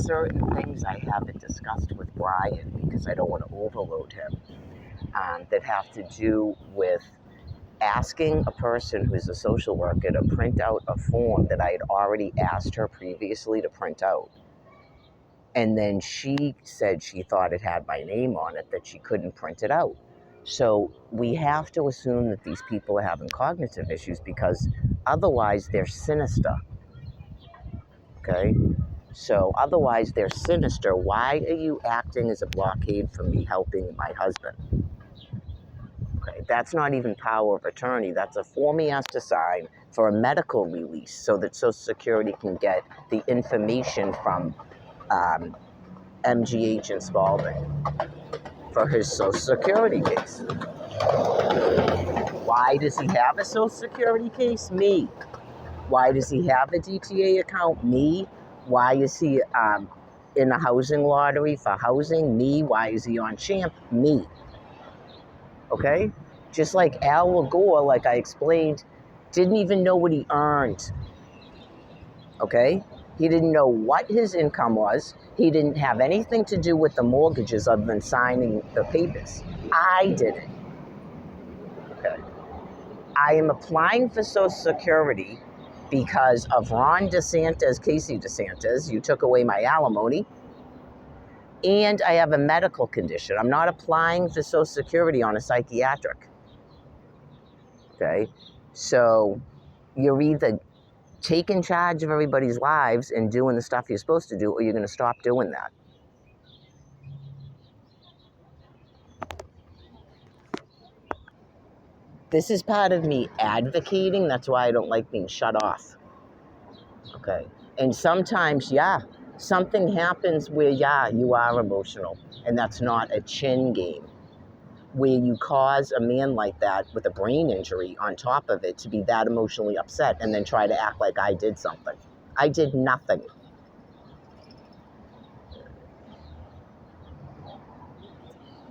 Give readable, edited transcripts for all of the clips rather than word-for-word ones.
certain things I haven't discussed with Brian because I don't want to overload him, that have to do with asking a person who's a social worker to print out a form that I had already asked her previously to print out. And then she said she thought it had my name on it, that she couldn't print it out. So we have to assume that these people are having cognitive issues because otherwise they're sinister. Okay? So otherwise they're sinister. Why are you acting as a blockade for me helping my husband? Okay, that's not even power of attorney. That's a form he has to sign for a medical release so that Social Security can get the information from MGH and Spalding for his Social Security case. Why does he have a Social Security case? Me. Why does he have a DTA account? Me. Why is he in a housing lottery for housing? Me. Why is he on CHAMP? Me. Okay? Just like Al Gore, like I explained, didn't even know what he earned. Okay? He didn't know what his income was. He didn't have anything to do with the mortgages other than signing the papers. I did it. Okay. I am applying for Social Security because of Ron DeSantis, Casey DeSantis. You took away my alimony. And I have a medical condition. I'm not applying for Social Security on a psychiatric. Okay? So you're either taking charge of everybody's lives and doing the stuff you're supposed to do, or you're going to stop doing that. This is part of me advocating. That's why I don't like being shut off. Okay. And sometimes, something happens where, you are emotional. And that's not a chin game. Where you cause a man like that with a brain injury on top of it to be that emotionally upset and then try to act like I did something. I did nothing.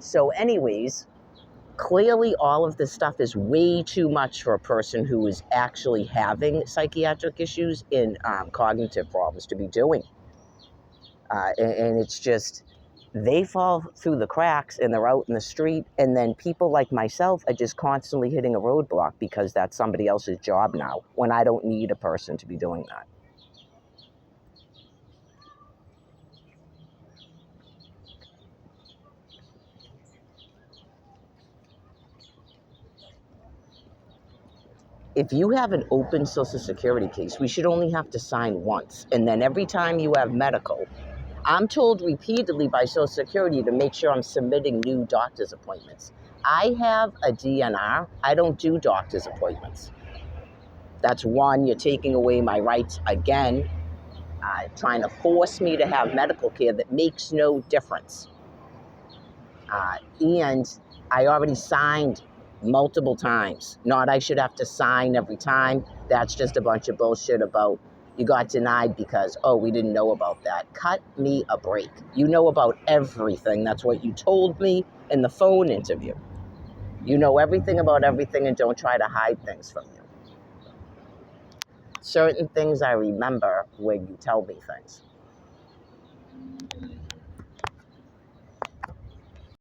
So anyways, clearly all of this stuff is way too much for a person who is actually having psychiatric issues and cognitive problems to be doing. And it's just, they fall through the cracks and they're out in the street, and then people like myself are just constantly hitting a roadblock because that's somebody else's job now, when I don't need a person to be doing that. If you have an open Social Security case, we should only have to sign once. And then every time you have medical, I'm told repeatedly by Social Security to make sure I'm submitting new doctor's appointments. I have a DNR. I don't do doctor's appointments. That's one, you're taking away my rights again, trying to force me to have medical care that makes no difference. And I already signed multiple times. Not I should have to sign every time. That's just a bunch of bullshit about you got denied because, we didn't know about that. Cut me a break. You know about everything. That's what you told me in the phone interview. You know everything about everything, and don't try to hide things from you. Certain things I remember when you tell me things.